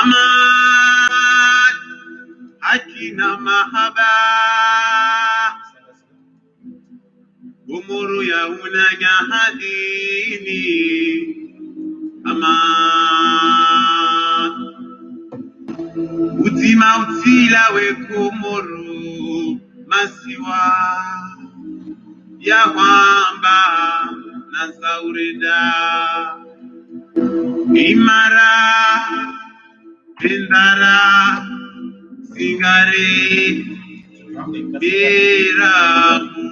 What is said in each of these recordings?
aman, haki na mahaba, umuru ya unanya hadini, aman, utima utila wekumuru masiwa ya wamba na saurida imara bindara singare biramu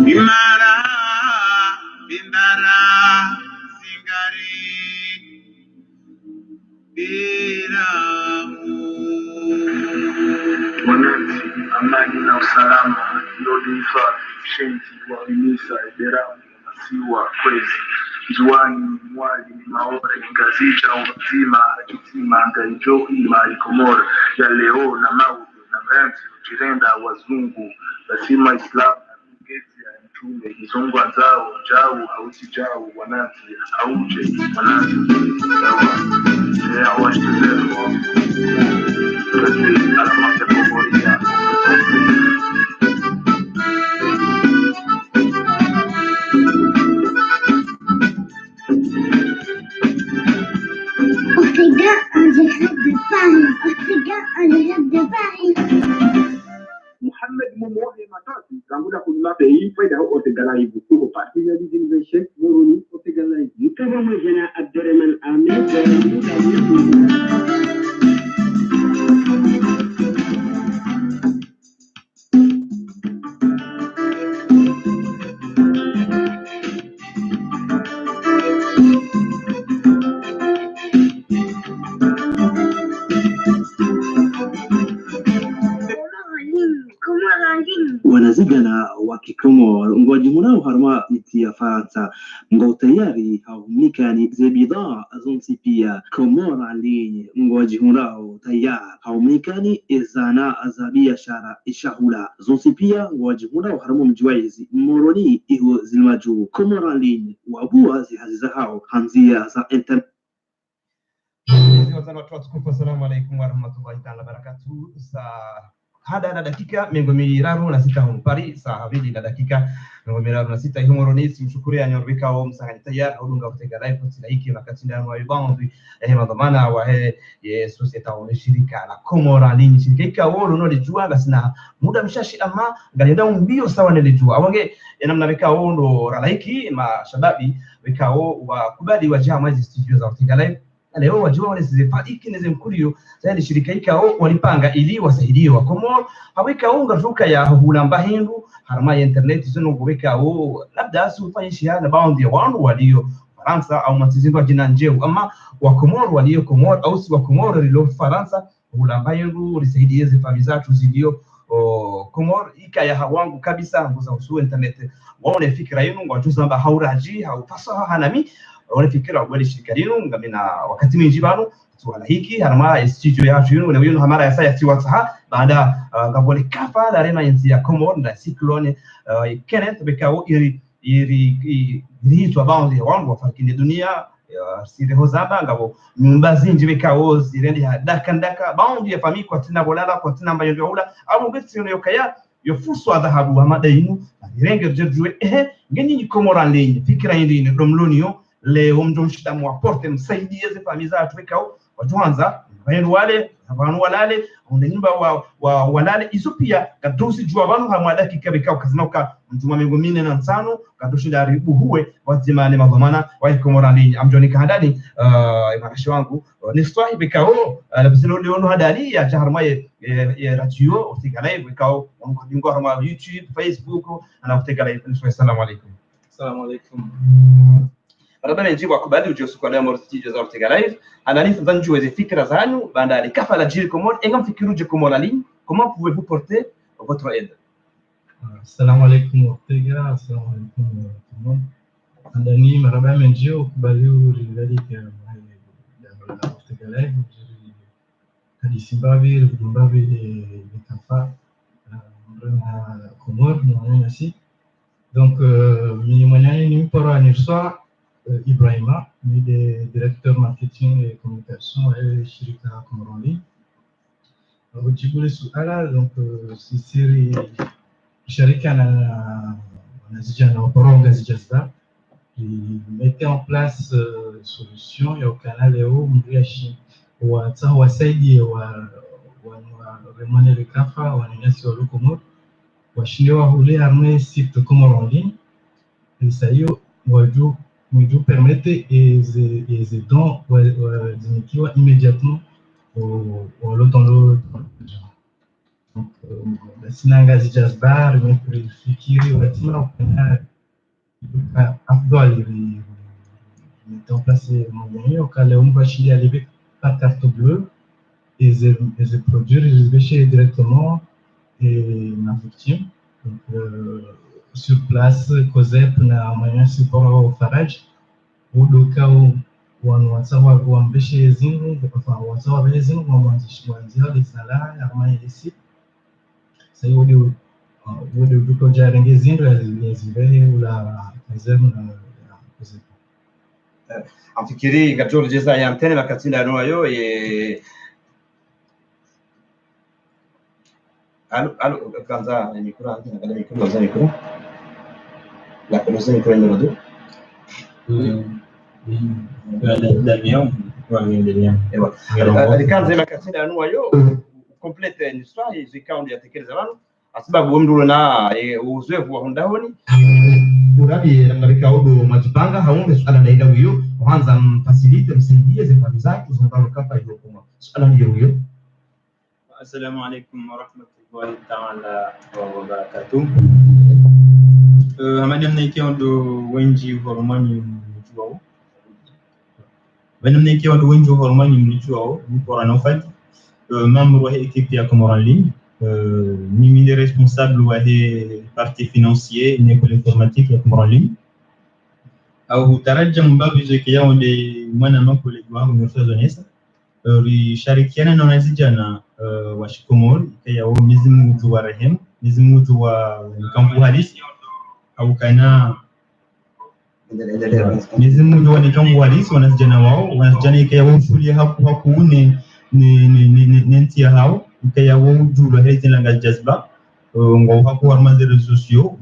imara bindara singare biramu. Wananchi, amani na usalama ndio hifadhi shenzi kuwaimisa Iberamu masiwa kwezi juani mwali maore ngazija uzima hakitima ngaijo ima ikomora ya leo na maudu na mranzi jirenda wazungu lazima Islam ngezi ya mtume izongwa zao jau hausi jau wananchi hauje wananchi ya washtuzefu kazi alamafya kumoria Mohamed Momohe Matati, Kanguda Kulmate, Feda Otegalai, who participated in the Sheikh Moroni Otegalai. You can imagine at Dereman Ahmed. wanazigana wakikomor ngwajimuna harma ya Faransa ngo tayari haumikani ze bidhaa zonsi komor ali ngwajimuna tayari haumikani izana za biashara ishahula zonsi pia ngwajimuna harma mjwaizi moroni iho zilmaju komor ali wabua zihaziza hao hanzia za internet. Assalamu alaikum warahmatullahi ta'ala barakatuh. Hada na dakika mingo miraru na sita humpari saa 2 na dakika mingo miraru na sita ihumoroni mshukuri ya nyorbika wa msangani tayari udunga kutega live kwa hiki wakati ndani wa ibandi madhamana wa ye societe au shirika la Komora lini shirika wao no lijua gasina muda mshashi ama galenda mbio sawa nilijua awange namna weka wao ndo ralaiki mashababi weka wao wakubali wajama hizi studio za kutega live leo wajua wale zifadiki neze mkulio zaidi shirika hikao walipanga ili wasaidie wa Komoro haweka unga tuka ya hulamba hindu harama ya internet zino kuweka labda asifanye shihada bound ya wandu walio Faransa au matizindo jina njeu ama wa Komoro walio Komoro au si wa Komoro lilo Faransa hulamba hindu lisaidie zifami zatu zilio Komoro ika ya hawangu kabisa nguza usu internet waone fikira yenu watuza namba hauraji haupasa hanami wanafikira wale shirika lino ngamina wakati mwingi bano tuwala hiki harama studio ya juno na wino hamara ya saya tiwatha baada ngabole kafa la rema yenzi ya Komoro na cyclone Kenneth bekao iri hitwa bound ya wangu wafarikini dunia sire hozaba ngabo nyumba zinji bekao zirendi ya dakandaka bound ya fami kwa tina bolala kwa tina mbayo youla au ngeti yo kaya yo fuso adhabu amada inu irenge jerjwe ngeni Komoro lenye fikira yindi ni domlonio leo mjomshida mwaporte msaidie ze family zatu wekao wajuanza bainu wale abantu walale unanyimba wa walale isopia kadosi jua abantu hamwada kikabekao kazinoka mtuma mengo 4 kadoshi dari buhuwe wazimane magomana wa Komoro linyi amjoni kahadani imarashi wangu ni swahi bekao labisino leono hadali ya jaharmaye ya radio utigala bekao mkadingo harma YouTube Facebook ana utigala assalamu alaykum. Assalamu alaykum. Rabana njibu wakubali ujosu kwa leo mortiji za Ortega Live. Analyse zanjou et fikra zanyu banda les kafa la jiri Komoro engam fikiru je Komoro ligne. Comment pouvez-vous porter votre aide? Assalamu alaykum Ortega, assalamu alaykum tout le monde. Andani marabana njibu wakubali ulilika ya Ortega Live. Kadisimbavi, Rudumbavi de Kafa, Komoro, nous aussi. Donc, minimum ni pour un soir. Ibrahima, il est directeur marketing et communication à shirika Comorandi. Ujibu le suala, donc sisi shirika na zijana waporonga zijazba mettait en place solution ya ukana leo mriashi wasaidie wa remone le kafa wananyasi wa lokomot washindewa hule arme site Comorandi et ça yo waju nous permettait et les dons d'iniquier immédiatement au l'autre. Donc, sinanga jazz bar, donc fikiri watima afdal mettre en place moyen au cas où on va chier à l'évêque par carte bleue et les produire les directement et ma victime. Donc, sur place, COSEP na moyen support au farage ou le cas où wansawa kuambeshe zingu kwa wansawa vile zingu mwanzia de sala arma ici ça y est de duko jarenge zingu les ou la réserve na COSEP afikiri gator jeza ya mtene makatinda noyo e alo kanza ni kura ngala mikro za mikro la konoza mikro ndio alikanza makatinda anuwayo complete histoire zikaundi yatekeleza abantu asibabu mndu na uzoefu wa hundahoni urabi namna bikaudo majipanga haunde swala na ila huyo kwanza mfasilite msaidie zifani zake zungalo kapa hiyo kuma swala ndio huyo. Assalamu alaikum wa rahmatullahi ta'ala wa barakatuh. Hamadi mnaikiondo wenji hormoni mchuao. Mnaikiondo wenji hormoni mchuao mpora nofati. Membre wa équipe ya Comorandi. Mimi est responsable wa partie financier une école informatique ya Comorandi. Au taraja mbabu zekia onde mwana makolegi wangu mfazonesa. Risharikiana na wanazijana wa Shikomori ya Mwenyezi Mungu wa rehema, Mwenyezi Mungu wa kampu halisi au kana Mwenyezi Mungu wa kampu halisi wanazijana wao wanazijana ya wamfuli hapo ni ntia hao ya wujulu hezi langa jazba ngo hapo armaze réseaux sociaux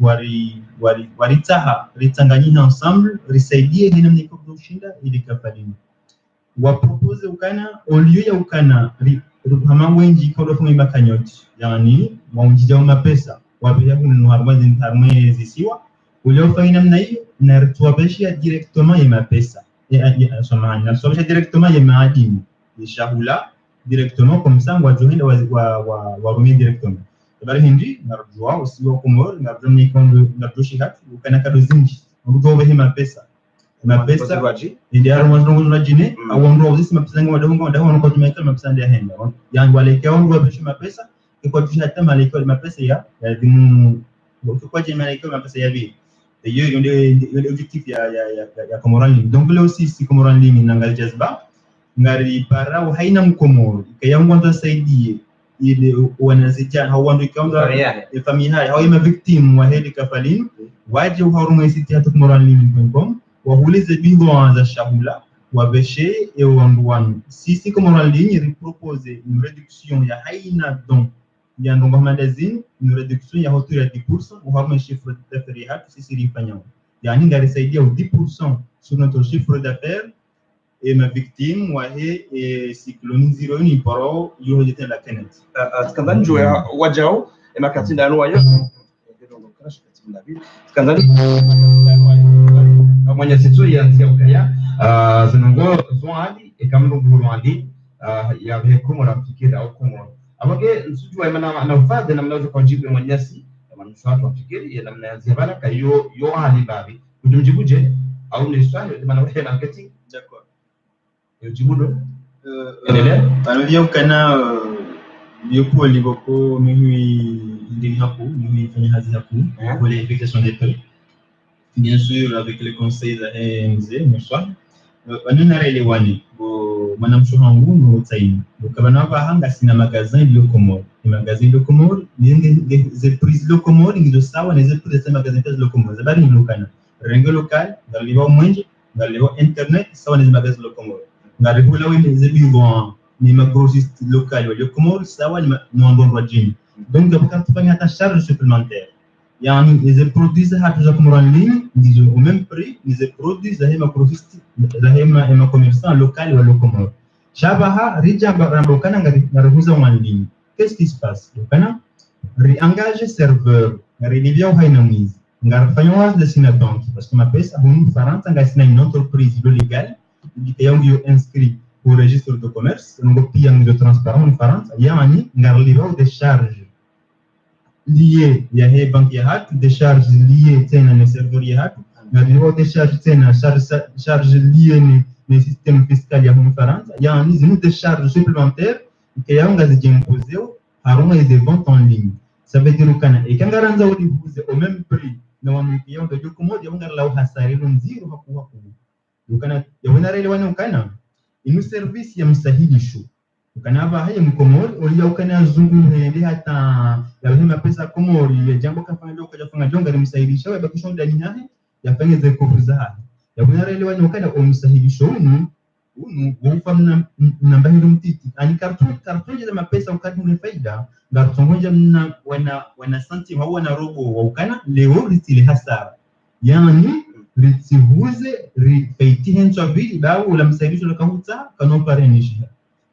wari taha ritanganyina ensemble risaidie hina mniko kushinda ili kafadini wa propose ukana au lieu ya ukana hama wenji kwa funga makanyoti yani waunjija wa pesa wabia kununua armaze ntarmwe zisiwa ulio fanya namna hiyo na tuwabeshia directement ya pesa ya samahani na tuwabeshia directement ya maadini ishahula directement comme ça wa johinda wa rumi directement bali hindi narujua usiwa kumor na rumi kondo na doshi hatu ukana kado zinji ndio behima pesa mapesa ndio armazongo unajine au ndio uzisi mapesa ngoma ndio ndio wanakuwa tumeka mapesa ndio henda yangu alekea ndio besha mapesa kwa tusha tama alekea mapesa ya dimu kwa jema alekea mapesa ya bi hiyo ndio objectif ya Comorandi donc leo sisi Comorandi nangali jazba ngari parao haina mkomoro kayangu ndo saidie ile wanazijana hao ndio kaunda familia hao ima victim wa hedi kafalin waje uharumu siti hatu Comorandi.com wahulize bidhaa za shahula wabeshe et wanduan sisi Comorandi repropose une réduction ya haina donc ya ndongo magazine une réduction ya hauteur ya 10% uharumu chiffre d'affaires hatu sisi rifanya yani ngari saidia 10% sur notre chiffre d'affaires et ma victime wahe cyclone zero ni paro yo jete la kenet skandani joya wajao makatinda anuwayo skandani mwenye situ ya ukaya zinongo zwali ekamno Burundi ya hukumu na fikira au kumo abage nsujua imana na ufadhi namna za kujibu mwenyasi kama mswatu afikiri ya namna ya zibana kayo yo hali babi kujimjibuje au ni swali maana wewe na marketing d'accord yo jibudo endelea alivyo kana yopo liboko mimi ndini hapo mimi fanya kazi hapo pour les vérifications des prix bien sûr avec les conseils de MZ mswa wananaelewane mwanamsho wangu no tsaini ukabana bahanga sina magazin Locomore magazin Locomore ni ze prix Locomore ngizo sawa na ze prix za magazin Locomore zabari ni lokana rengo local ngaliwa mwenje ngaliho internet sawa ni magazi lo Komoro ngaliho lawe ni zebiwa ni magrossiste local wa Komoro sawa ni mwandon rajini donc bakati fanya hata charge supplémentaire yani les produits hatu za Komoro en ligne ndizo au même prix les produits za hema grossiste za hema commerçant local wa Komoro shabaha rija rambokana ngaruhuza en ligne qu'est-ce qui se passe lokana réengager serveur ngaribia au haina mwizi ngarfanya destination parce que ma pesa hunu faranta ngasina une entreprise légale qui est inscrit au registre de commerce ngo pia ngo transparent faranta yani ngarliba des charges liées ya he banque ya hatu des charges liées tena na serveur ya hatu ngarliba des charges tena charges liées ni système fiscal ya hunu faranta yani zinu des charges supplémentaires qui yanga zijimposeo haruma des ventes en ligne. Ça veut dire que et quand garanza ulibuze au même prix na wamiliki ndio jukumu ya unga la hasara ile nziro hakuwa kubwa. Ukana yawena rele wana ukana inu service ya msahihisho. Ukana hapa haya mkomori ulia ukana zungu hende hata ya hema pesa komori ya jambo kafanya leo kaja fanga jonga ni msahihisho ya bakisho ndani hahe yafanye ze kufuza. Yawena rele wana ukana o msahihisho unu wufamna nambahiro mtiti ani karton ya mapesa ukati une faida ngarutongoja mna wana santi hawa na robo wa ukana leo litile hasara yani ritihuze rifaiti hencho bili bawo la msaidisho la kahuta kanon parenishi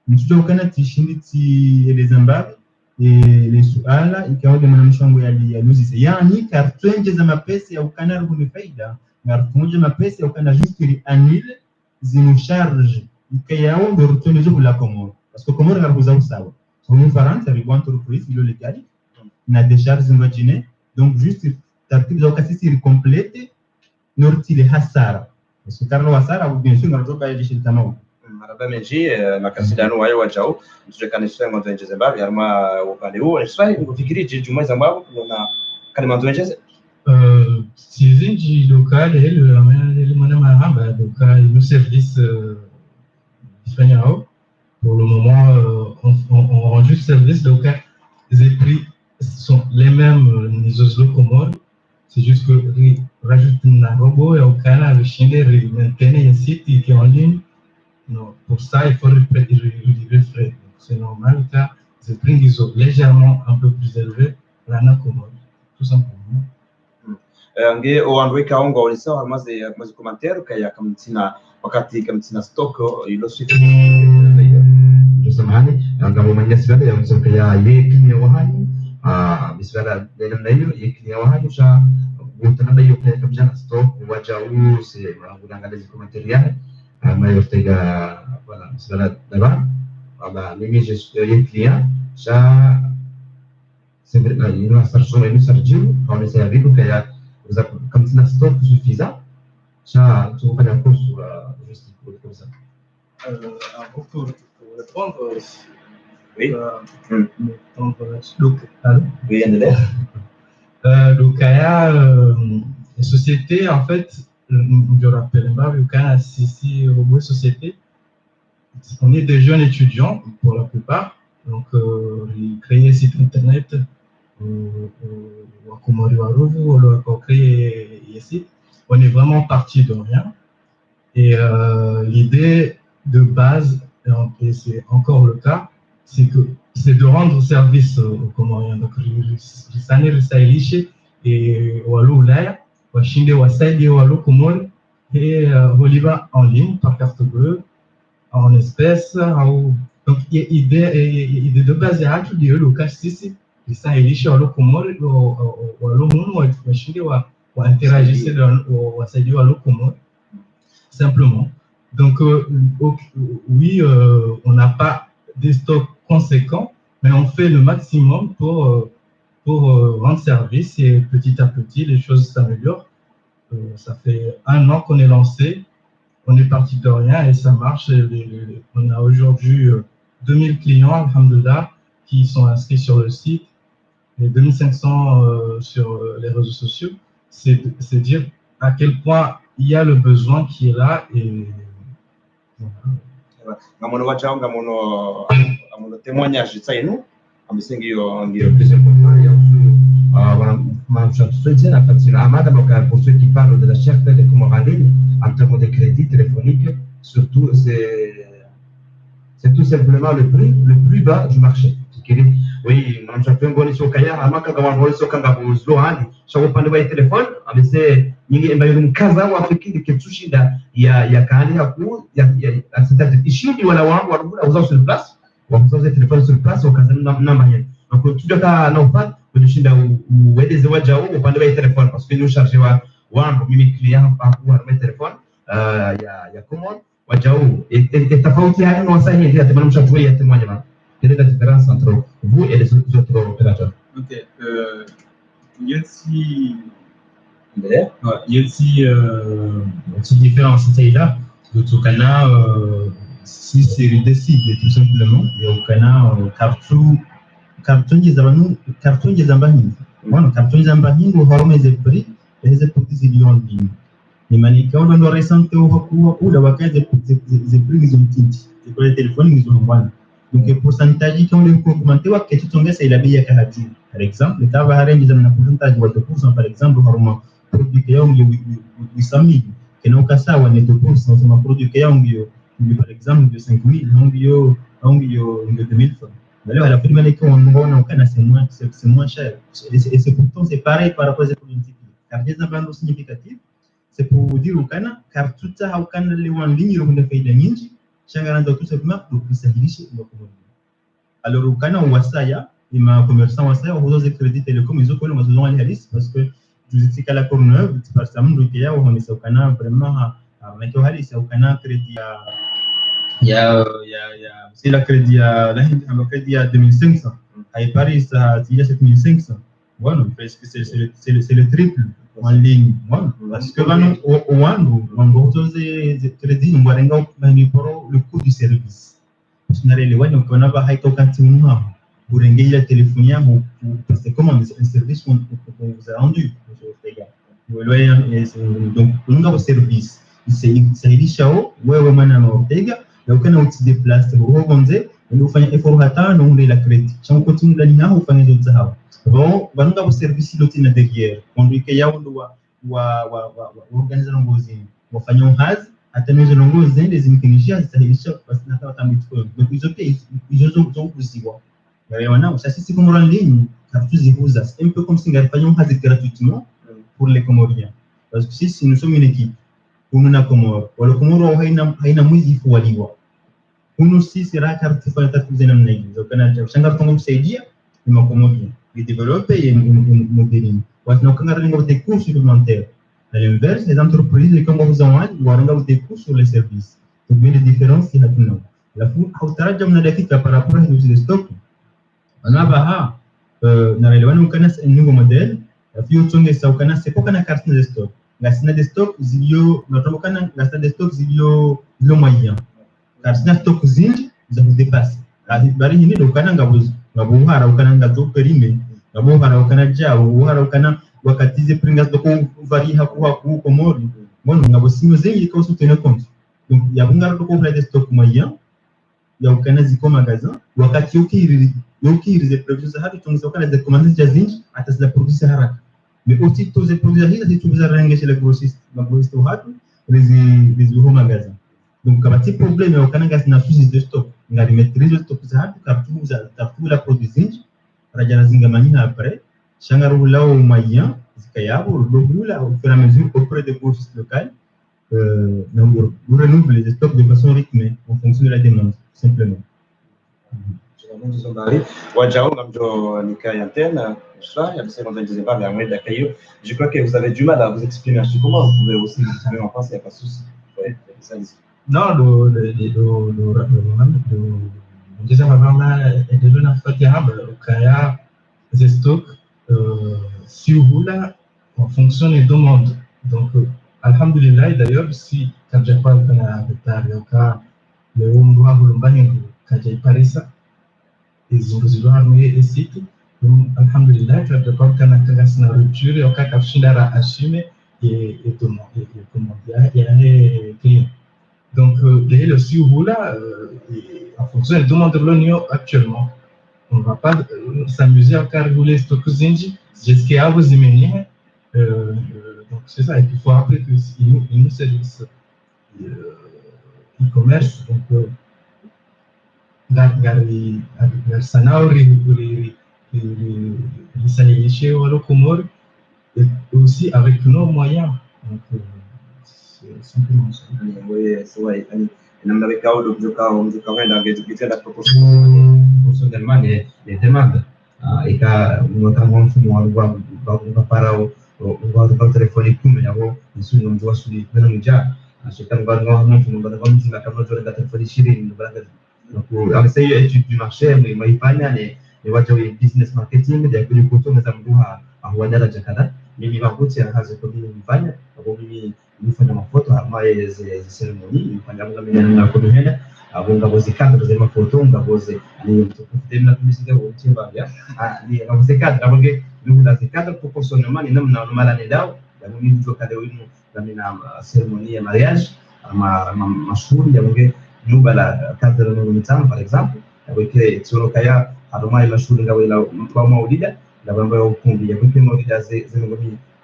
mtuto ukana tishinditi elezambabi le suala ikawa de mwanamshango ya luzi yani karton ya mapesa ya ukana robo ni faida ngarutongoja mapesa ya ukana juste anile zinu charge ikayao de retourner sur la Comore parce que Comore ngaruza usawa une faranta ribo entreprise ilo legali na des charges imaginées donc juste tartib za kasisi complete nortile hasara parce que karlo hasara ou bien sûr ngaruza ya shirikano maraba menji makasidano wayo wajao mtujekanisha mwanzo nje Zimbabwe harma upande huo Israeli ngofikiri juma Zimbabwe na kalimanzo nje Sizinji local le manama hamba donc le service pour le moment on rend juste service donc les prix sont les mêmes les Comores c'est juste que rajoute un robot et au Canada le chien maintenir un site qui est en ligne non pour ça il faut retirer les frais c'est normal car les prix ils sont légèrement un peu plus élevés là na Comores tout simplement nge oandweka ongo ulisa harmaze commentaire kaya kamtina wakati kamtina stock ilo siku samahani ngamo manyasibada ya msoka ya yekini wahani bisbada namna hiyo yekini wahani cha utanada hiyo kwa kabisa stock wacha use unaangalia commentaire yake ambayo tega wala bisbada daba aba mimi je yekini cha sempre na ina sarso ina sarjiu kwa nisa vitu kaya comme c'est un stock suffisant, ça, tu vas faire un cours sur la logistique comme ça. Pour répondre, oui. Donc, oui, André. Donc, il y a les sociétés, en fait, je rappelle pas, il y a 6 robots sociétés. On est des jeunes étudiants, pour la plupart. Donc, ils créent un site internet. On est vraiment parti de rien et l'idée de base et c'est encore le cas c'est de rendre service aux Comoriens donc risane risailishe et walo ulaya washinde wasaidie walo Komori et Oliva en ligne par carte bleue en espèces donc il y a idée de base à tout dire le cas ici risailisha walo Komori walo munu washinde wa interagissent wasaidia walo Komori simplement donc oui on n'a pas des stocks conséquents mais on fait le maximum pour rendre service et petit à petit les choses s'améliorent ça fait 1 an qu'on est lancé on est parti de rien et ça marche on a aujourd'hui 2000 clients alhamdoulilah qui sont inscrits sur le site et 2500 sur les réseaux sociaux, c'est dire à quel point il y a le besoin qui est là et ngamono wacha ngamono témoignage tsainu amesengio ngio plus important ya pour ceux qui parlent de la cherté des Comores en ligne, en termes de crédit téléphonique, surtout c'est tout simplement le plus bas du marché. Oui, on a fait un bon sur Kaya, à Maka, on a sur Kangabo, Zohan, sur le panneau de téléphone, avec ces Kaza ou Afrique de Ketsushi, il y a Kali à coup, il y a c'est-à-dire ici, il y a la sur place, on a des téléphones sur place, au Kazan Namayan. Donc, tout le cas, non pas, ou des Zawajao, au panneau de téléphone, parce que nous chargeons un client par rapport à mes téléphones, il y a comment, Wajao, et ta faute, il y a un enseignement, il y a des gens qui ont témoignement. Quelle est la différence entre vous et les autres opérateurs? Ok. Il y a aussi une différence là. Le Tokana, si c'est des cibles, tout simplement. Et au Kana, carton des ambanis. Bueno, carton des ambanis, nous avons des prix, et les prix des millions de lignes. Les mannequins, on doit ressentir ou la vacance des prix qu'ils ont tinti. C'est pour les téléphones qu'ils ont envoyé. Donc, le pourcentage qui ont augmenté, c'est que tout c'est la meilleure qualité. Par exemple, le cas va arrêter un pourcentage de 2%, par exemple, normalement, produit qui ont 800 000, qui n'ont qu'à ça, on est 2%, c'est un produit qui ont, par exemple, de 5 000, on de 2 000 francs. Alors, à la première école, c'est moins cher. Et c'est pourtant, c'est pareil par rapport aux produits. Car des abandons significatifs, c'est pour dire au Canada, car tout ça, au Canada, les en ligne, on a fait des ninjas. Tout simplement pour que ça riche. Alors, au Canada, on voit ça, il y a commerçants, on a des crédits télécom, ils ont besoin de risque parce que je dis qu'à la Courneuve, par exemple, on est au Canada vraiment à mettre au risque. Au Canada, crédit c'est la crédit à 2500. À Paris, il y a 7500. Bueno, presque c'est le triple en ligne. Bueno, parce que on a des crédits, on va le coût du service. Parce qu'on a les web, donc on a pas été au canton pour engager la téléphonie, parce que comment un service qu'on vous a rendu. Donc, on a un service. C'est riche, ouais, on donc on se déplace, on rebondit, on fait un effort à temps, on la crédit. Si on continue la ligne, on fait un autre travail. Bon, on a un service qui est derrière. On dit qu'il y a un organiser un voisin. On fait un has, atteindre un voisin, les intelligences, ça riche parce qu'on a pas de temps. Donc ils ont aussi quoi. Mais on a, ça c'est comme en ligne, car tous les choses, c'est un peu comme si on fait un has gratuitement pour les Comoriens. Parce que si nous sommes une équipe, pour nous Comores, ou le Comore a une musique pour aller voir. Uno si sera carte para estar fazendo na igreja. O canal já chega com dia e uma comodinha. E developer e modelinho. Mas não canal não tem curso suplementaire. À l'inverse, les entreprises qui ont besoin de des coûts sur les services. Donc, il y a des différences qui sont là. La tarja من الأكيد par rapport à nos stocks. أنا بها نرى لو كان nouveau modèle. في يوتيوب سو كان سيكون كان carte de stock. Gastar de stock zilio, nós estamos canal gastar de stock zilio moyen. Car si nous cozinhos, já nos dépasse. A gente vai reunir o canal gabuhara o canal gato perime, gabuhara o canal já o hara o canal wakati ze pringas do com vari haku komori. Bom, ngabosimo zengi que você tem conta. Donc ya bungar do comprar de stock moyen, ya o canal ziko magasin, wakati o que ze previsões a então o canal de comandante já zingi até se produzir haraka. Mais aussi tous les produits à tu vas arranger chez le grossiste au rato, les bureaux magasins. Donc, quand tu as un problème, au Canada, tu as un de stock. Tu as maîtrise de stock, tu as la production, tu as la manie après, tu as un moyen, tu as au fur et à mesure auprès des grossistes locales, nous renouvelons les stocks de façon rythmée en fonction de la demande, simplement. Je crois que vous avez du mal à vous exprimer. Comment vous pouvez aussi vous exprimer en France, il n'y a pas de souci. Non, déjà avant est devenu fatigable au Kaya des stocks si vous là en fonction des demandes. Donc alhamdulillah d'ailleurs si quand j'ai pas le retard au cas le ombroi volumbanien quand j'ai paré ça ils ont armé et site donc alhamdulillah quand j'ai pas quand la rupture et au cas qu'afshindara assumer et comment il y a les clients. Donc, le SIU là, en fonction des demandes de l'Union actuellement, on ne va pas s'amuser à faire rouler ce que vous avez dit, jusqu'à vous émener Donc c'est ça, et puis il faut rappeler que nos services e-commerce, donc gari sanao risalilishe walo Comores, et aussi avec nos moyens. Donc c'est simplement ça. Personnellement les demandes et quand notamment on para o telefone come yabo nessuno non su di non già se kan vanno non si ma kan giocare da telefoni shirin donc avec ça étude du marché mais ifanya ni watu wa business marketing ndio kile kutoa mtambuha ahwana jakada mimi makuti ya kazi kwa mimi mfanya kwa mimi nifanya mafoto ambaye ze ceremony nifanya mimi na kuduhena abonga bozi kadro za mafoto ngaboze ni mtukufu na publicité au chimba ya ni ngaboze kadro abonge ndio za kadro proportionnellement ni namna mala ni dao na mimi ndio kada winu na mina ceremony ya mariage ama mashuri ya bonge nyumba la kadro no mitano par exemple avec solo kaya adoma mashuri ngawela kwa maulida na mambo ya ukumbi ya kwa maulida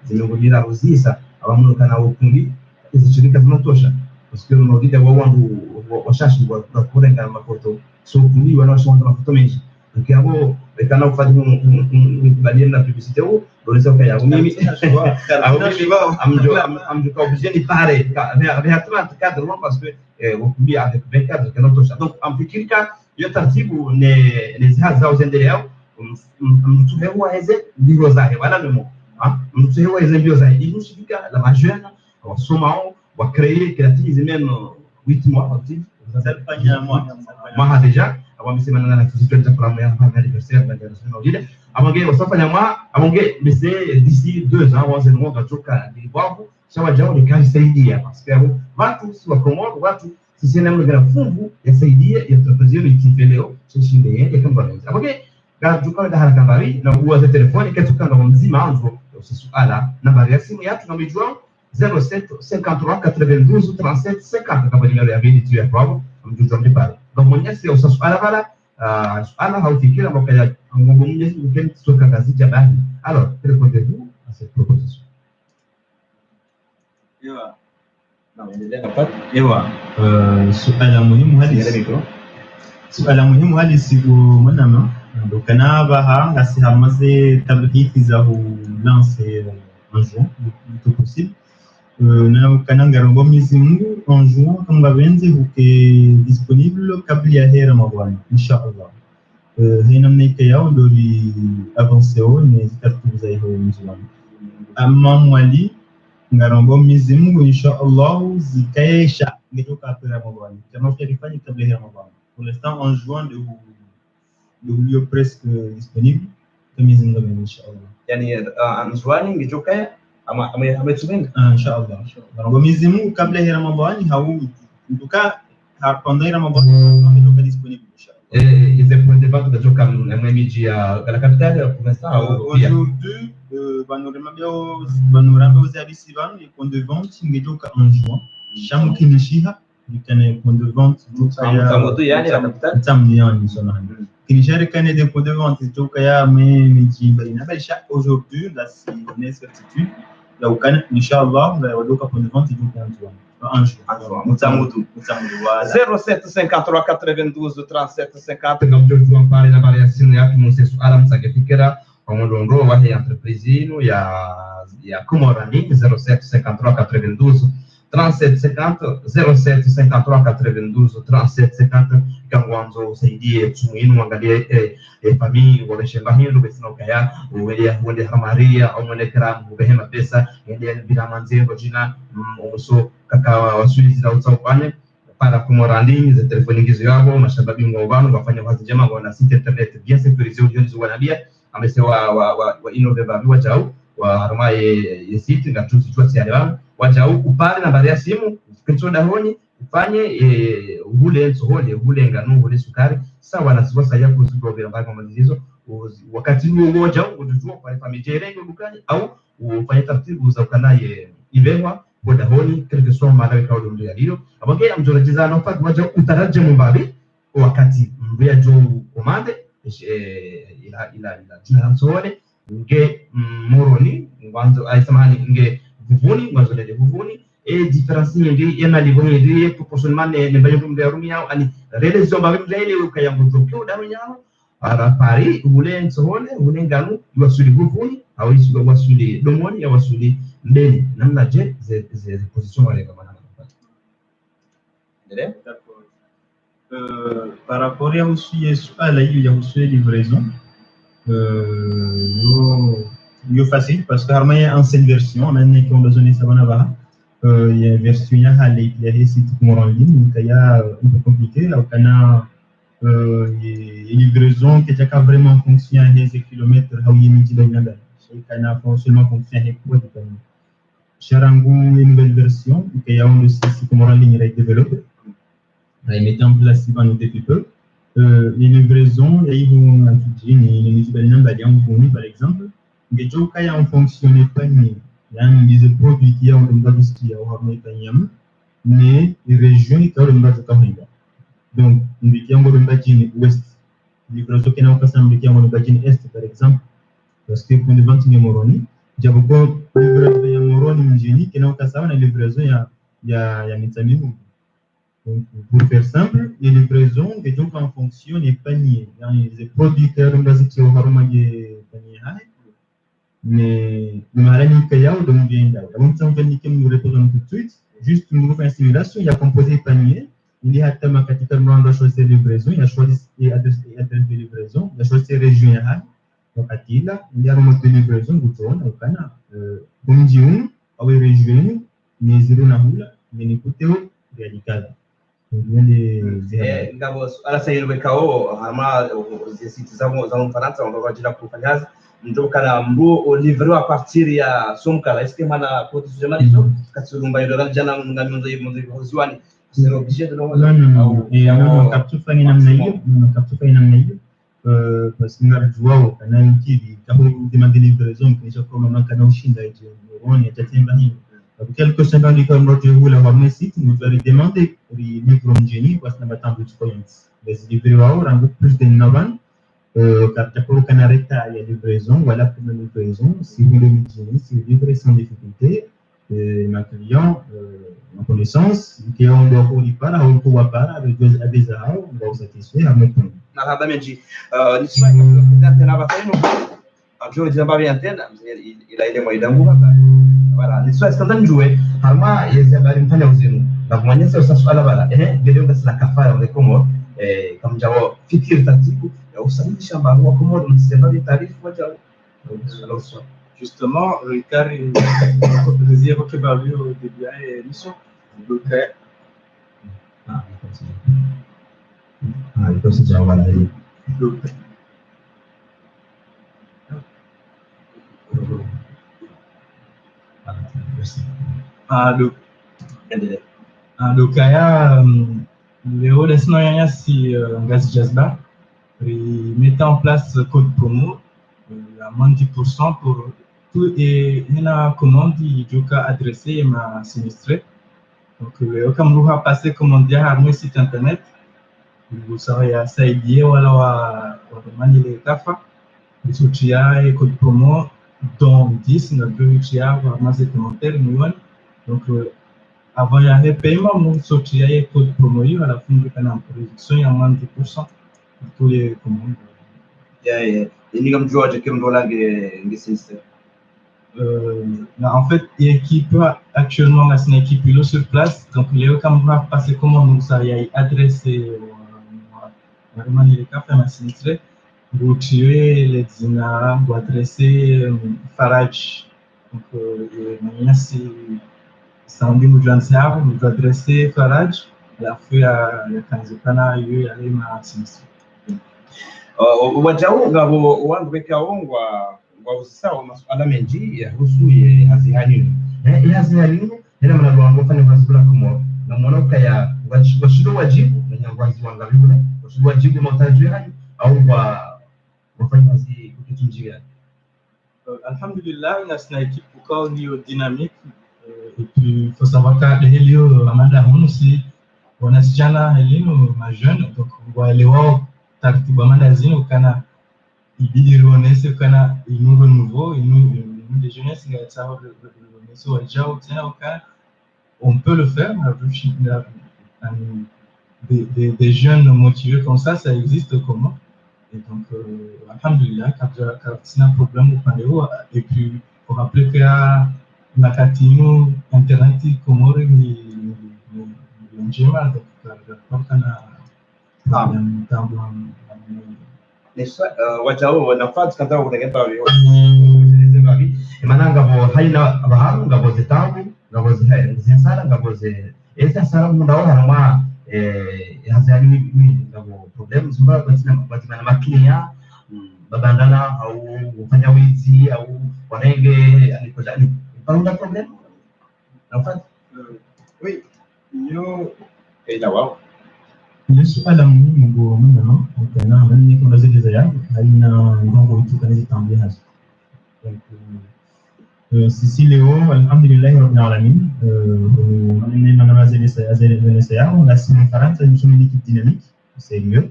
zimengomira rozisa abamuno kana ukumbi izishirika zinatosha parce que maulida wa wangu washashi wa kurenga mafoto so ukumbi wanashonda mafoto mengi donc abo kana kufanya kubaliana na publicité au doneza kaya mimi amjo ka obligé ni pare vers 30 cadres parce que ukumbi avec 20 cadres kana tosha donc amfikirika yo taratibu ne zihaza uzendelea mtu hewa heze mbio zake wala memo mtu hewa heze mbio zake il suffit que la majeure wasomao wa créer créative même 8 mois actif zalifanya mwa deja awamesema na tuzitwenda programu ya anniversaire na gastronomie ile amonge wasafanya mwa amonge bese d'ici 2 ans wazee mmoja kutoka Libavu sawa jao ni kazi saidia parce que watu si wa Komoro watu sisi na mgara fungu ya saidia ya tutafazia itifeleo chishinde yake kama bwana amonge gajuka da haraka mbali na uwaze telefoni ketuka ndo mzima anzo usisuala nambari ya simu yetu na mijua 07 53 92 37 50 kama nimero ya bidi tu ya kwao mjuzo mbali donc mwenyezi usasuala bala suala haufikira mbaka ngombo mwenyezi mkeni kutoka kazi jabani alors répondez-vous à cette proposition ewa suala muhimu hali siku mwanama ndo kana baha ngasi hamaze tabliki za hu lancer un jour tout possible na kana ngarombo miezi Mungu en juin kama benzi huke disponible kabla ya hera mabwana inshallah hina mneke yao ndo li avancer au ni zitatuza hiyo mzwani amma mwali ngarombo miezi Mungu inshallah zikaisha ngetoka hera mabwana kama ukifanya kabla ya hera mabwana pour l'instant en juin le lieu presque disponible miezi Mungu inshallah yani mzwani ngetoka ama ametumenga inshallah ngarombo miezi Mungu kabla ya Ramadhani hau nduka pendant Ramadhani ngetoka disponible inshallah ils ont des ventes de comme la miji ya la capitale pour l'instant aujourd'hui banoramba uzabisi banu et point de vente ngetoka en juin shamu kinishiha dikane point de vente tamoto yani la capitale tamniani sona kinishare kane des points de vente ngetoka ya miji baina baisha aujourd'hui la si on est certitude la ukana inshallah la wadoka point de vente ngetoka en juin mutamudu 07 53 92 37 50 comme je vous en parle na variation ya kumunse suala msagefikira omudondo wa entreprise ino ya Komorani 07 53 92 37 50 07 53 92 37 50 kangwanzo saidie tumuinu angalie famili wameshemba hindo besino kaya wende hamaria au mwende karamu ubehema pesa yende bila manzengo jina umuso kaka wasulizi za utsaupane para Komorani za telefoni ngizo yabo mashababi mwobano wafanya kazi njema wana site internet bien sécurisé ujonzi wanabia amesewa wa innoveva wajau wa harma ye site na tusi tuasi yale wajau upale nambari ya simu kitsoda honi ufanye ule nsohole ule ngano ule sukari sawa na siwasa yako zigobera mbaka mazizo wakati huo moja utujua kwa familia rengo dukani au ufanye taratibu za ukanaye ibewa boda honi quelque soit mala kwa ndo ya hilo abongea mjorajiza na ufanye moja utaraje mbabi wakati mbya jo komande ila jina nsohole nge moroni ngwanzo aisamani nge vuvuni mwazolele vuvuni e difference nyingi yana livoni ndi proportionnement ne bayo mbe rumia ani rele zomba mlele ukayango tokyo darunyao ara pari ule nsole ule nganu wasuli vuvuni au isi wasuli domoni ya wasuli mbele namna je ze position wale kama par rapport à la livraison, c'est facile parce que il y a une version, on a une besoin de savoir il y a une version il y a des sites en ligne, donc il y a un peu compliqué, là on a une livraison qui est vraiment fonctionne des kilomètres, là où il y a une seulement fonctionne pour Charango une nouvelle version, il y a un site en ligne qui est développé. Ils mettent en place un petit peu les livraisons, ils vont par exemple, les gens qui ont fonctionné pas il y a des produits qui ont mais les régions qui ont donc qui ont ouest, les livraisons qui ont est par exemple, parce que pour les ventes de Moroni, il y a beaucoup de livraisons de Moroni qui ont livraison il y a donc, pour faire simple, les livraisons, les gens qui fonctionnent les paniers, les produits qui ont été paniers, mais le malin qui a de mon bien là. Donc, on va dire que nous répondons tout de suite. Juste une nouvelle simulation, il y a composé panier, il y a tellement pratiquement de choisir les livraisons, il y a choisi et adresse de livraison, il y a choisi région. Donc, il y a un mode de livraison, vous tournez au Canada. Comme dit on, avec région, mais zéro n'a pas, mais n'écoutez pas, radical. Ngabo alasayirwe kao hama zisiti za Mfaransa wangojila kufanyaza ndio kana mbu livre à partir ya somkala est-ce que mana positionnement izo katsurumba yoro jana ngamionzo yimonzo ziwani c'est obligé de non et on capture pas namna hiyo parce que ngarjwao kana nkiri kama demander livraison kisha kama kana ushinda hiyo uone atatemba nini. Quelques secondes comme notre vous la voir site nous allons demander pour les micro-ingénieurs parce que nous avons plus de points les livraisons ont plus de 9 ans car pour qu'on arrête à la livraison voilà pour la livraison si vous le micro-ingénieur si vous livrez sans difficulté ma client en connaissance qui on doit pour pas on peut pas avec des arts on va satisfaire à notre nada menji ni sio tena bafanya ajua jamba bien tena ila ile mwaidangu hapa voilà ni sio standard njue harma yeze bali mfanya uzinu na kumanyesa usasuala bala ndio basi la kafara wale komo kama jawo fikiri tatibu ya usalisha mbango wa komo msema ni taarifa wacha justement Ricard désire que Babu au début de l'émission donc il faut se dire voilà donc aya leo lesno yanya si Ngazi Jazba mettait en place code promo à moins de 10% pour tout et une commande qui a adressé ma sinistré donc comme vous avez passé commande à mon site internet vous savez à Saïdi ou alors à Manile Kafa vous utilisez code promo dont 10 ne peut utiliser vraiment ces commentaires donc avant il y avait paiement nous utilisez code promo à la fin du canal production il y a moins de 10% pour tous les commandes ni comme George qui me doit ngisiste en fait l'équipe actuellement là c'est une équipe là sur place donc les comme va passer comment nous ça y a adressé vraiment les cas faire ma sinistré vous tuer les dinars vous adresser Farage donc merci samedi nous joindre nous adresser Farage la fin à kanzikana yu aller ma sinistré wajau ngabo wandweka wongwa wasawa masuala mengi yahusuye hazihani hazihani ina mradi wangu fanya mazuri kama na mwanauka ya washido wajibu na nyangwazi wangabibu washido wajibu montage yani au wafanya kazi kukitunjia alhamdulillah na équipe pour niveau dynamique et puis il faut savoir que Helio Amanda aussi on a jana Helio ma jeune donc wale wao taratibu Amanda zino kana ibidi ruonese kana inu renouveau inu des jeunesses, on peut le faire. Des jeunes motivés comme ça existe comment? Et donc, alhamdulillah, quand c'est un problème au Pandéo, et puis pour rappeler qu'il y a la Catino, Internet, Comore, Njema, donc, wajao wanafaa kata kutengeneza wao maana ngabo haina baharu ngabo zitabu ngabo zihasara ngabo ze esa sara mundao harama hazani ngabo problem zimba batina makinia babandana au kufanya wizi au wanenge alikoja ni pamoja problem nafaa oui yo ila wao Yesu alamu mungu no kana mimi kuna zile za yangu haina ngongo itu kana zitambia hazo sisi leo alhamdulillah rabbil alamin mimi na mazeli za yao na simu Faransa ni community dynamique sérieux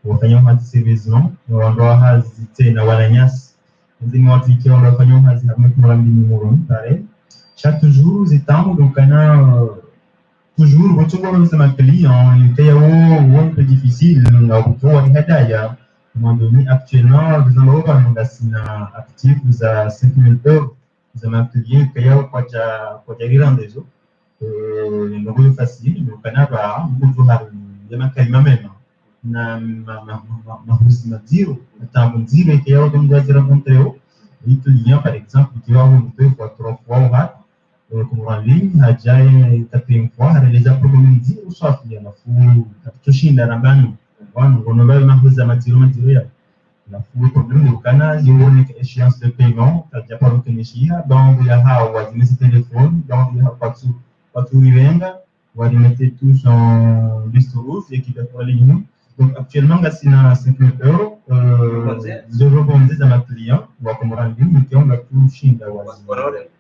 wafanya hazi seriousement ndio hazi tena wananyasi ndio watu ikiwa wanafanya hazi kama kwa mbini moro pare chaque jour zitamo donc kana toujours quand on voit ça client il y a un peu difficile on voit hidaya à un moment donné actuellement vous en avez un magasin actif vous a 5000 €, vous avez un client qui a quoi grande des autres le facile donc on a pas beaucoup de ma kalima même na ma dire tant dire que on doit dire rencontrer les clients par exemple qui va vous deux fois trois fois como en ligne hajaye tapimwa hareleza programu nzima usafi alafu tushinda na bani wanu gonoba mahuza matiro ya alafu programu kana yone échéance de paiement kaja para kunishia donc ya hao wazimisi telefone donc ya watu rivenga walimete tous en liste rouge et qui va pour ligne donc actuellement gasina 5000 €, je rebondis à ma client wa comme en ligne qui on a tushinda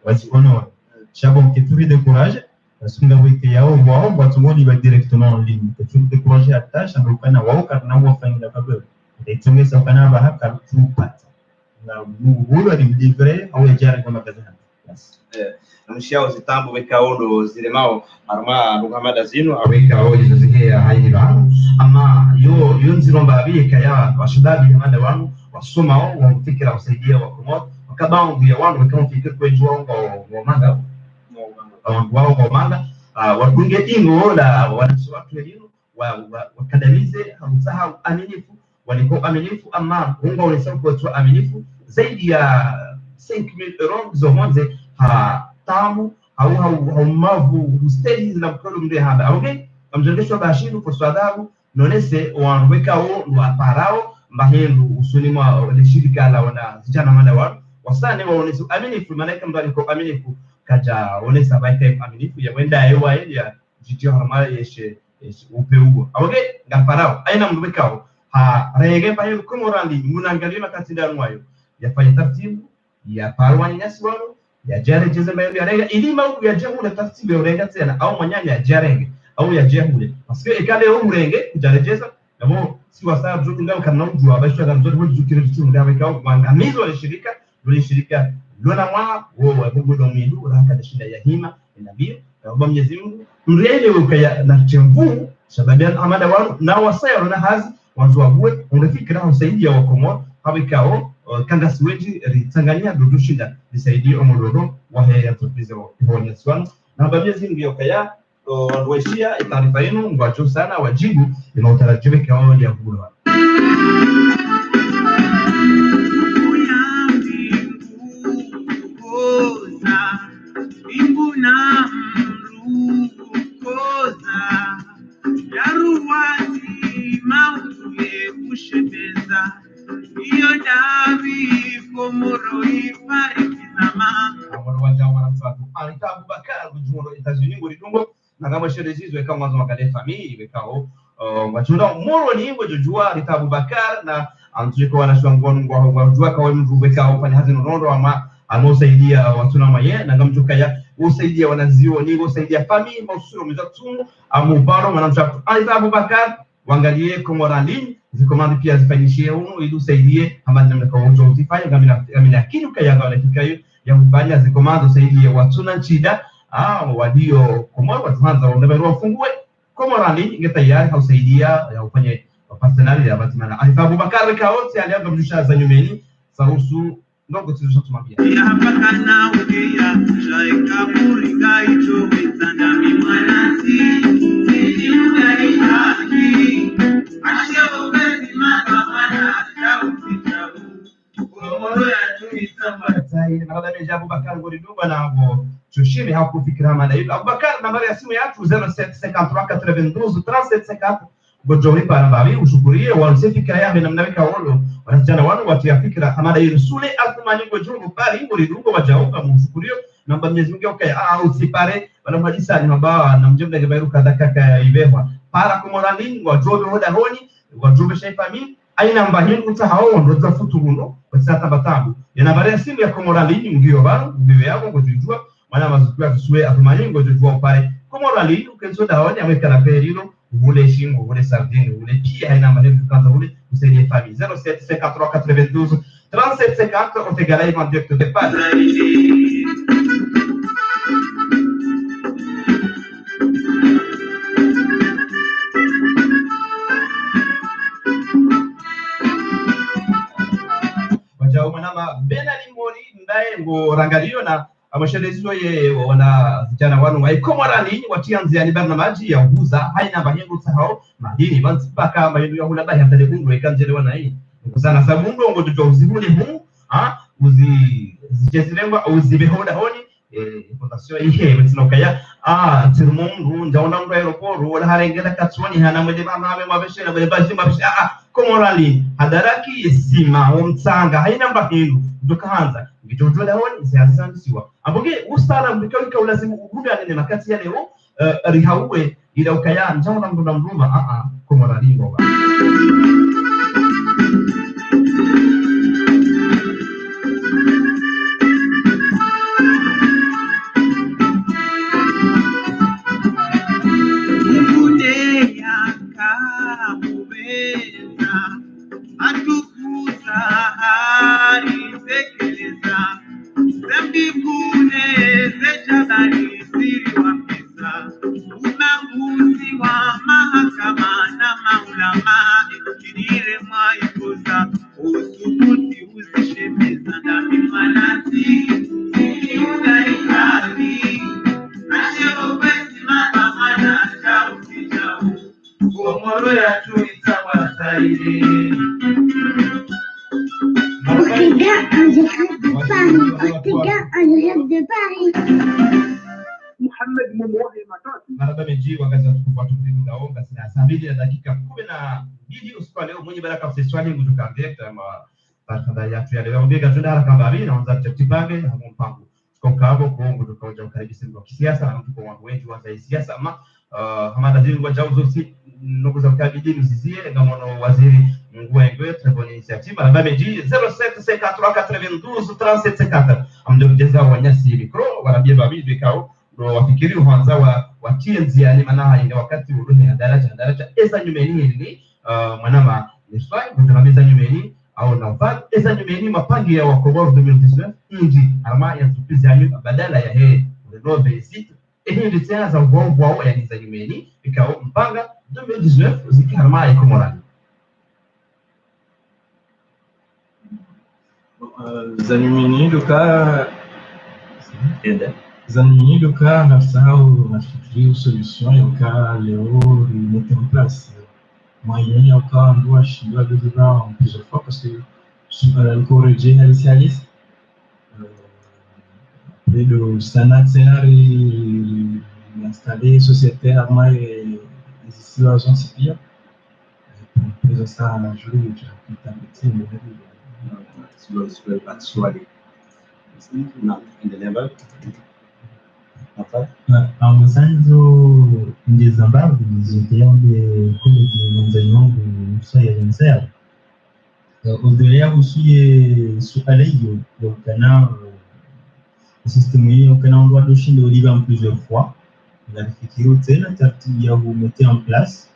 waziponora Chabon qui tout décourage parce que nous yao wao watu wali va directement en ligne que tout découragé à tâche en kana wao kana wao fanya la kabla et tunge sa kana ba haka tout pat na wao ali livrer au yajara kwa magasin mshao zitambo wekaondo zile mao arma lugamada zino aweka hoje zingine haina ama yo nziromba bika ya washababi hamada wanu wasoma wao wafikira wasaidia wakomo wakabangu ya wanu kama fikira kwa jua wa manga wao kwa manga wadunge ingo la watu wengine wakadamize hamsahau aminifu walikuwa aminifu ama unga unasema kwa aminifu zaidi ya 5000 € zomonze tamu au mavu steady na mkono mde haba okay amjongesho bashiru kwa sababu nonese wanweka wa parao mahendo usuni mwa shirika la wana vijana mada wao wasane waonese aminifu malaika ndo alikuwa aminifu kaja onesa baike aminifu ya wenda ewa ya jitio harama yeshe upeu okay ngaparao aina mwekao rege pa hiyo kumorandi munangalia makati da nwayo yafanya taratibu ya parwani nyasi wao ya jare jeze mbele ya rega ili mau ya jehule taratibu ya rega tena au manyanya ya jarenge au ya jehule parce que ekale au murenge jare jeza nabo si wasa mzote ngao kana ujua basho za mzote wote zukire vitu ndio wekao mwangamizo wa shirika lona mwa wao Mungu ndo mwidu raka shida ya hima inabii na Mwenyezi Mungu mrele ukaya na tembu sababu amada wao na wasaya na hazi wanzuabue ungefikira usaidia wakomo habikao kanga siweji ritangania dudushinda bisaidia omorodo wahe ya tupize wa swali na Mwenyezi Mungu ukaya ndoishia taarifa yenu ngwacho sana wajibu inaotarajiwa kwa ya bure Nagama sherezizo eka mwanzo makale famili wekao wachunda moro ni ingo jujua Rita Abubakar na antujeko wanashwangu wajua kwa mtu wekao fanya hazi nondo ama anosaidia watu na maye na ngamjuka ya usaidia wanazio ni usaidia famili mausuro mzatu amubaro manamcha Rita Abubakar wangalie komorali zikomandi pia zifanyishie uno ili usaidie ambazo mnakaonjo utifanye ngamina kitu kaya ngale kikayo ya kufanya zikomando zaidi ya watuna nchida walio Komoro wataanza wanabarua wafungue Komorani inge tayari hausaidia ya ufanye personali ya batimana Alifa Abubakar Kaoti alianza mjusha za nyumeni sahusu ndogo tuzusha tumambia ya pakana ukia shaika muringa icho wetanda mimwanasi sisi mdai haki asheo bezi makamana shauti chabu Komoro ya tuitamba Nada meja Abubakar Goriduba na abo Chushime hakufikira mada hiyo Abubakar nambari ya simu yatu 0753923750 Gojori para babi ushukurie walisefikira yabe na mnaweka wolo wanachana wanu watia fikira mada hiyo sule atumani gojuru bali Goriduba wajaunga mshukurio namba Mwenyezi Mungu okay usipare wala majisa ni mabawa na mjumbe gebairu kadaka ya ibehwa para Komorani wajobe hoda honi wajobe shaifami aina mbahini utahao ndo za futuruno wasata batabu yanabare ya simu ya Komorani mgio baro bibe yako kujijua mana mazukua tusue atumani ngojujua upare Komorani ukenzo daoni ameka na perilo ule shingo ule sardine ule pia aina mbahini tukanza ule usaidie fami 0753923750 otegala ivan directeur de pas Manama Benali Mori ndaye ngo rangalio na amashelezo ye wana vijana wanu wa Komorani watianzia ni barnamaji ya uguza haina bahengo tsahao madini bantsipaka mayendo ya hulaba ya telekungu ekanjele wana hii nguzana sabundo ngo tujo uzibule mu zichezilengwa uzibehoda honi fondation ihe betsinokaya tsirumundu ndaona ndo aeroport wala harengela katswani hana mwede mama mabeshela mwede bazima Komorani hadaraki isima umtsanga haina mbahindu dukaanza ngijojo dawoni ziyasandisiwa aboge ustara mbikawika ulazimu ugudane ne makati ya leo rihawe ila ukaya njaona ndo mruma Komorani ngoba dakika 12 usiku leo mwenye baraka msiswali kutoka director ma baraka ya tu leo ngega tunda haraka mbali na anza tatibange na mpango tukao kwa kutoka uja karibisha kwa kisiasa na mtu kwa wengi wa siasa ama hamada zingu jauzo si ndugu za kabidi mzizie ngamono waziri ngwengwe treboni initiative la bameji 0754923750 amdogeza wanyasi mikro warabia babi bikao ndo wafikiri uhanza watie nziani manaha ile wakati uruhi na daraja eza nyumeni hili mwanama nifai kutunamiza nyumeni au nafad eza nyumeni mapangi ya Komoro 2019 inji ama ya tupizi yanyu badala ya he renove site hii tena za ubongo wao ya za nyumeni ikao mpanga 2019 zikarama ya Komorani Zanimini duka Zanimini duka nafsahau nafikiria solution ya uka leo remettre en place moyen ya uka ndoa shindwa déjà en plusieurs fois parce que le corrigé initialiste après le standard scénario installé société armée et situation civile pour ça la journée j'ai tout un petit peu actually na endelea mbele Mwanzo ndizo ambazo zilizoteambe kule mwanzani wangu msaya msaya Odelea usiye suala hiyo ya ukana système hiyo ukana on doit doshi ndio liba plusieurs fois na fikiri tena taratibu ya mettre en place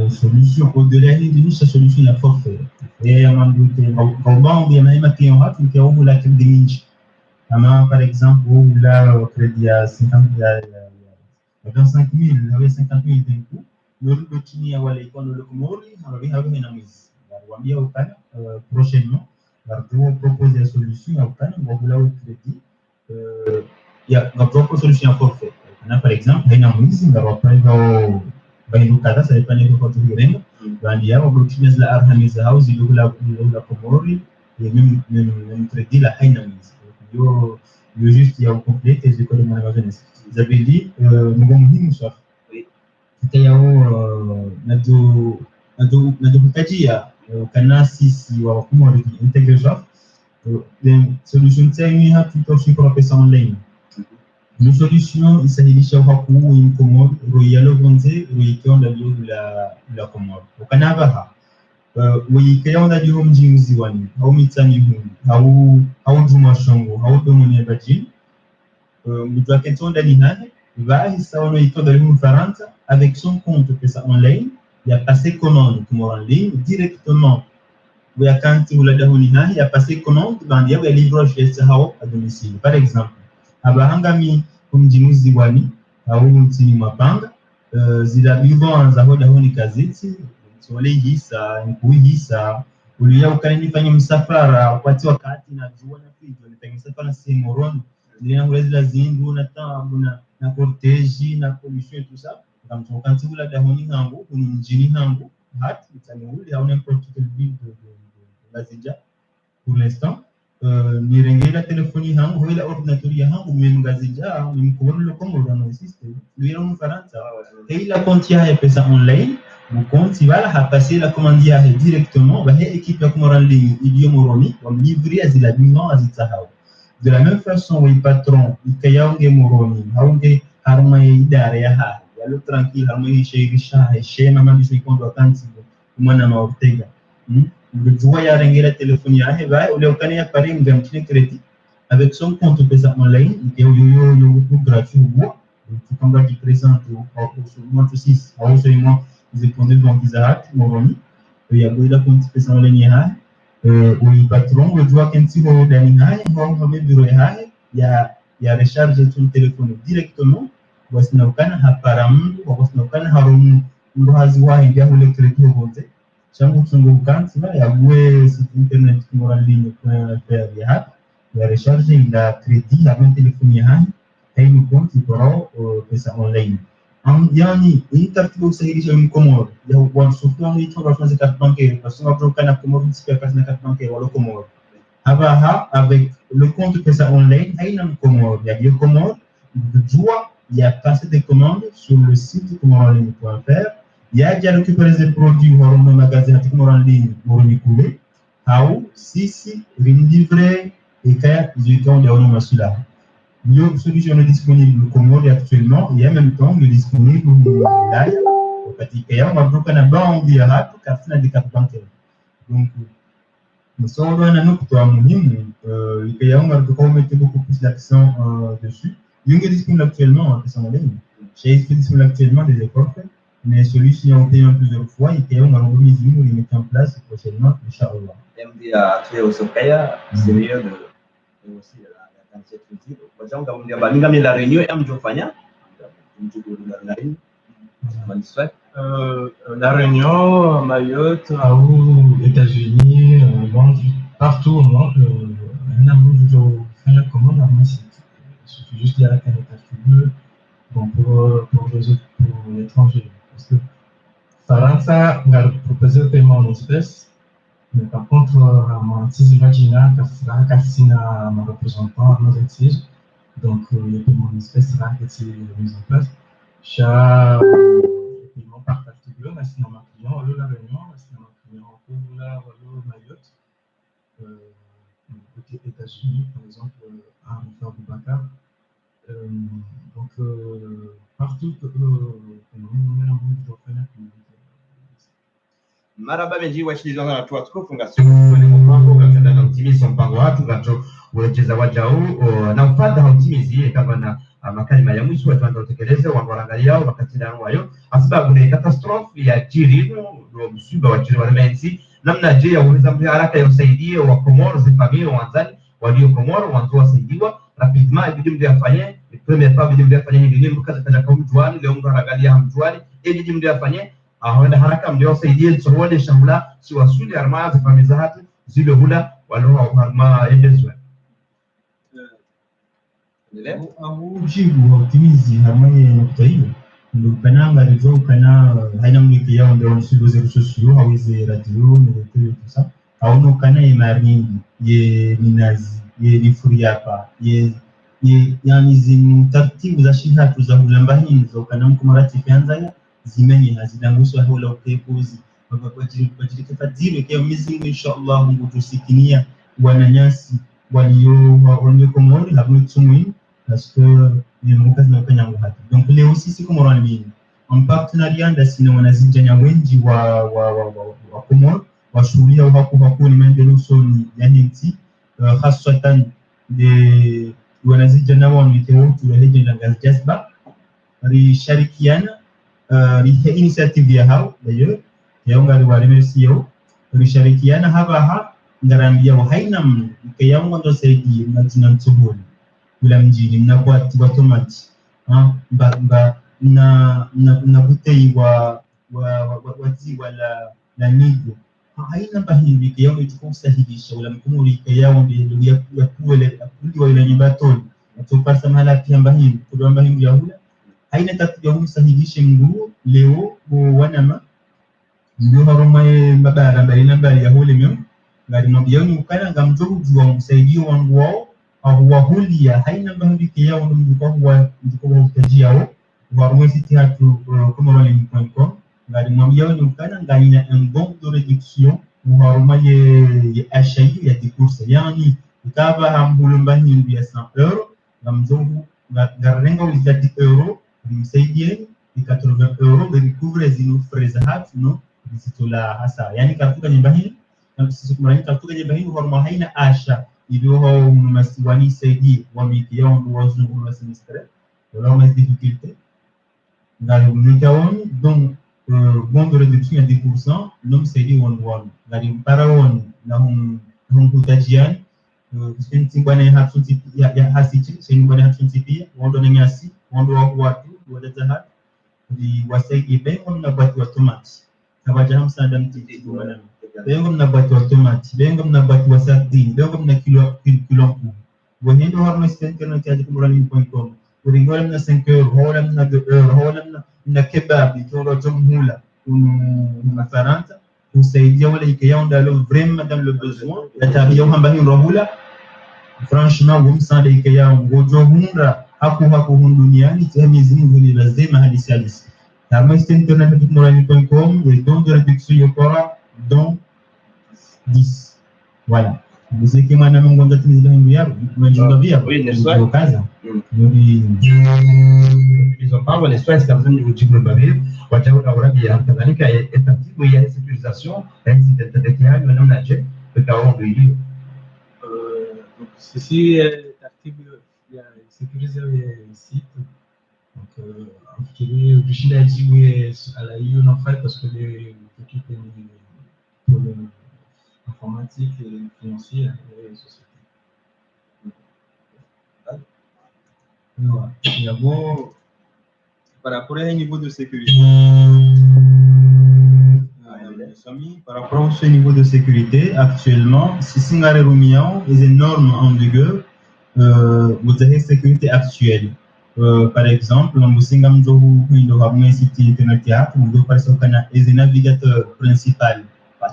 solution au-delà de sa solution ya forfait et manduke ngomba bien na maki on hat que on la crédit ama par exemple ou la crédit à 50 à 25 000 avec 50 000 d'un coup le chini ya wale ikono le komori habi habi na mizi wambia ukana prochainement va proposer la solution ya ukana ngomba la crédit ya ngomba solution ya forfait par exemple haina mizi ngomba pa baino kada sa depende do quanto grande bandia o routines la arhamiza house do la komori e même crédit la haina mizi yo juste ya complete de code na jeunesse vous avez dit muhimu safi kitayao nado kutajia kana sisi wa komori integration solution tsaini hatu toshi kwa pesa online. Une solution, il s'agit de Haku une commode, Royal Gonze, Royal de la commode. Au Canada, oui, Kayon da Home Jimuziwani, How Mitsani Hum, How Jumashongo, How Domone Bajin, Mutaketon d'Alinane, va, il s'en est de l'Union Farante, avec son compte PESA online, il a passé commande en ligne directement. Oui, quand vous l'avez dit, il a passé commande, il y a livrage à domicile. Par exemple, abahangami kumjinuzi wani au mtini mapanga zilabirwa za hoda honi gazeti sole hisa nkuhisa uliya ukanifanya msafara wakati wakati na jua na fijo nifanya msafara simoron nilina ngulazila zindu na tabu na cortege na pollution tout ça comme quand vous la dahoni hangu kuni mjini hangu hati mtani au n'importe quelle ville de Bazija pour l'instant nirengela telefoni hangu wala ordinateur ya hangu memgazija nimkuona lokomo dans le système lui est en France et il a compte ya pesa online mon compte il va passer la commande ya directement va équipe ya comme en ligne idiome moroni va livrer à la bilan à zitahao de la même façon oui patron ikayaonge moroni haonge harma idara ya ha ya lo tranquille harma sheisha chez mama bisi kondo kanti mwana na Ortega le joie ya rengela téléphone ya heba ule ukane ya pari ngamtine crédit avec son compte pesa online et yo gratuit ou tu kamba qui présente au mois 6 au seulement ils répondent donc ils arrêtent moroni il y a la compte pesa online ya ou patron le joie kenti ho dani ha ho me bureau ya recharge ton téléphone directement wasina ukana haparam wasina ukana harum ndo haziwa ingia ule crédit hote changu tungukanti ya bwe site internet en ligne faire ya recharge la crédit avec téléphone ya et nous compte pour pesa online yani intertibu sahihisha mkomoro ya kwa surtout en transformation de carte bancaire parce qu'on va kana komoro super carte na carte bancaire wala komoro haba avec le compte pesa online haina mkomoro ya bio komoro joie il y a passé des commandes sur le site komoroline.fr. Il y a déjà récupéré des produits dans le magasin en ligne pour les couler. How, si, livré et qu'il y a un cela. Une solution est disponible comme actuellement et en même temps il est disponible là. Il y a un groupe en bas où il y a des cartes bancaires. Donc, nous sommes dans un autre point muhimu. Il y a un groupe qui met beaucoup plus d'accent dessus. Il est disponible actuellement en ligne. Chez disponible actuellement des efforts faits. Mais celui-ci a été plusieurs fois et qui a remis nous les mettre en place prochainement, Inch'Allah. MD à tuer au Sokaya, c'est meilleur de aussi la quantité de culture. Par exemple, on dit que la réunion est un peu fania. La Réunion, Mayotte, aux États-Unis, Londres, partout au monde, on a beaucoup de faire comment on a il suffit juste d'y aller à l'état bon pour les autres, pour l'étranger. Parce que Faransa a proposé le paiement en espèces, mais par contre, si j'imagine que c'est un représentant, nos exige, donc le paiement en espèces sera mis en place. Chaque paiement par particulier, c'est un client, la Réunion, c'est un client pour la Mayotte, côté États-Unis, par exemple, à Rufar Boubacar. Donc, partout, Maraba meji washilizo na watu kufunga siku kwenye mpango kwa kutimiza mpango watu watu wacheza wajao na ufadha hautimizie kama na makalima ya mwisho watu watekeleze wanaangalia wakati nao wayo sababu ni catastrophe ya jirino ndio msiba wa jirino wamenzi namna je ya uweza haraka ya usaidie wa Komoro za familia wanzani walio Komoro wanzo wasaidiwa rapidement ibidi mtu afanye premier pas ibidi mtu afanye hivi mkaza kaja kwa mjuani leo mtu anaangalia mjuani ibidi mtu afanye aenda haraka mtu asaidie tuone shambula si wasuli arma za familia hatu zile hula walio arma endezwe aho jibu optimizi hamwe nokta hiyo ndio kananga ndio kana haina mwiki yao ndio sur les réseaux sociaux hawezi radio na tout ça au no kana imarni ye minazi ye nifuriapa ye yani zimu taratibu za shihatu za kulamba hizo kana mkumarati kianza zimenye hazidanguswa hola upepuzi wajiri tafadhili kwa mizingu inshallah Mungu tusikinia wananyasi walio Komoro habu tumwi parce que ni mkazi na kanyangu hapa donc leo sisi Komoro ni mimi en partenariat ndasina wanazijanya wengi wa Komoro washuhudia hapo ni maendeleo soni ya nchi hasatan de wanazijana wao ni teotu la legend la Jazba risharikiana rihe initiative ya hao d'ailleurs yaunga remercier risharikiana hapa ngarambia haina mkayangu ndo saidi na mtubuni bila mjini mnakuwa automati na butei wa la nido haina bahindi kayangu itukusahihisha wala mkumuri kayangu ndio ya kuele wa ile nyumba toni tupasa mahala pia bahindi kwa bahindi ya hula haina tatizo kumsahihisha mguu leo wanama ndio haroma mabara mbali ya hule mimi ngari mbioni ukana ngamjobu jua msaidio wangu wao au wahulia haina bahindi kayangu ndio utaji yao warwezi tatu komorani.com ngari mbioni ukana nganya un bon de réduction haroma ye HI ya dikursa yani ukaba hambulumba hindi ya 100 € ngamjobu ngarenga wizia 10 € msaidie 80 € de recouvrer zinu freza hat no zitola hasa yani kafuka nyumba hii na sisi kumrani kafuka nyumba hii haroma haina asha ndio hao mnasiwani saidi wa miki yao ndio wazungu wa semestre wala ma difficulté ngari mnikaoni donc bon de réduction ya 10% nom saidi one ngari mparawoni na hutajiani sisi bwana hatunzi ya hasichi sisi bwana hatunzi pia wando na nyasi wando watu wadaza hat di wasaidi bengo na watu automati kabaja msaada mtiti bwana bengo na watu automati bengo na watu wasardini bengo na kilo wanyendo harma internet ya komorani.com uringola na 5 € hola na 2 € hola na kebab itoro jumhula mafaranta usaidia wala ikayonda lo vraiment dans le besoin la tabia hamba ni rohula franchement wumsanda ikayao ngojo hunda hapo duniani tamizi ni lazima hadisi halisi kama internet ya komorani.com et don de réduction yokora don 10 voilà vous êtes moi na mngonga timizi ndio yao mnajunga via ndio kaza ils ont pas les soins comme ça au Djibouti babir wataona urabia kadhalika tatizo ya sécurisation ainsi d'être na mnaje kwa hiyo donc ceci taratibu ya sécuriser le site donc qui kushinda jibu ala hiyo nafai parce que l'équipe pour l'informatique et financier et société. Bon, par rapport au niveau de sécurité, par rapport à ce niveau de sécurité, actuellement, si Singare Rumian, les normes en vigueur, vous avez sécurité actuelle. Par exemple, on vous avez un site internet, vous avez les navigateurs principaux,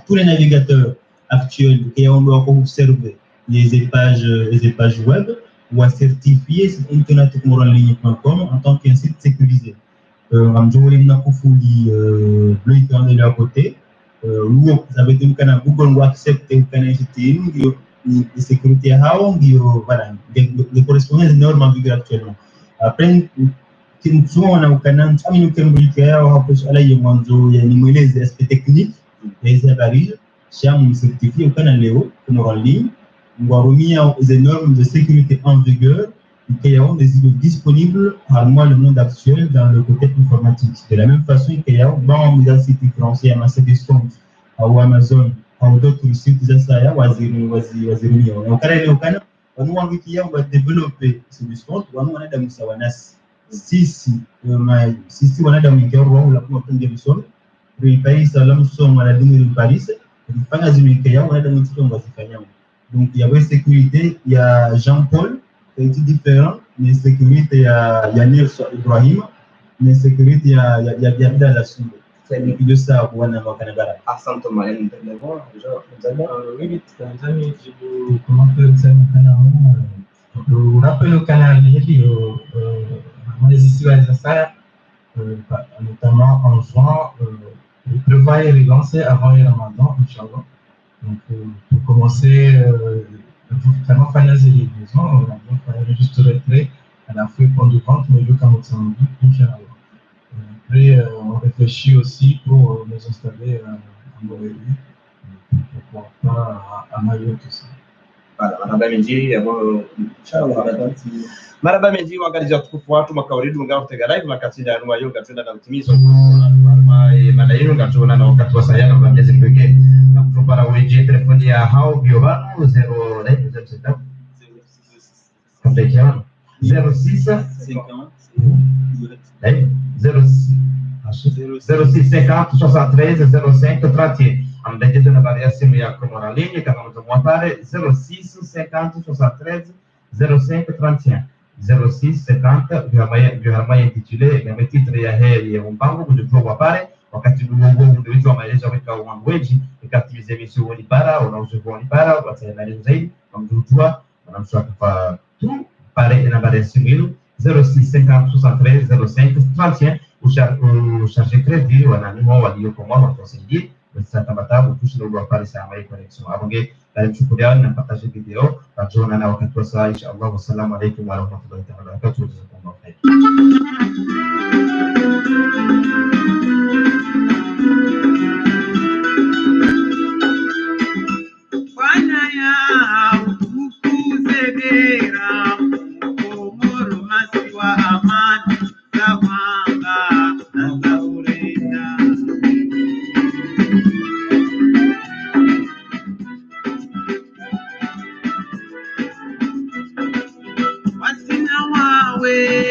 tous les navigateurs actuels, et on doit observer les pages web, ou à certifier sur internet.com en tant qu'un site sécurisé. Amjourim na kufuli bleu de leur côté. Vous avez dit que Google va accepter que les sécurité voilà, les correspondances normes en vigueur actuellement. Après, souvent on a un famille qui les aspects techniques, les appareils, cham certifié au canal Léo, comme en ligne. On va remettre les normes de sécurité en vigueur qu'il y a des idées disponibles à moi le monde actuel dans le côté informatique. De la même façon qu'il y a des sites français, à Mercedes-Benz, à Amazon, à d'autres sites, ça y a, on va développer ce discours, on va développer sisi wanadamu ikiwa la kwa Jameson kuipai salamu somo la dini de Paris kufanya zimike yao wanadamu kitu ngazifanya. Donc il y avait sécurité, il y a Jean-Paul qui est différent, mais sécurité il y a Nelson Ibrahim, mais sécurité il y a Abdallah Soumbe. C'est le plus ça pour wana makanabara. Asante mwalimu Ndelevo, Oui, Tanzanie, je commentaire ça on rappelle le canal notamment en juin, le prévoit est lancé avant le Ramadan, Inch'Allah. Donc, pour commencer, vraiment faire les livraisons, on a fait juste retrait à la fois pour du compte, mais le Cameroun, Inch'Allah. Après, on réfléchit aussi pour nous installer en Bolivie, pourquoi pas à Mayotte aussi. Maraba Menji ambao Maraba Menji waangalia tukufu watu makawaidi ngao kutega live makati ya nwa yoga tunda na utimizo mada hiyo ngatuna na wakati wa sayana kwa miezi pekee na kupara weje telefoni ya hao biobano 0 06 50 73 05 30 ambaye tunabaria simu yako moralini kama mtamwa pale 06 50 73 05 31 06 50 vyama intitulé vyama titre ya heri ya mpango kujitoa pale wakati duongo ndio wa maelezo kwa mamweji ikatimize misuli para unaozivoni para wataendelea zaidi kumjua wanamshaka tu pale inabaria simu hilo 06 50 73 05 31 o charge crédit wananimo waliokomwa watasaidia Santa Matabu tushilo kwa pale sama hii connection abonge alichukulia na partage video tajona na wakati wa saa inshallah. Wassalamu alaykum wa rahmatullahi wa barakatuh. Bwana ya ukuzegera Komoro masiwa amani zawanga na zaurenda wasina wawe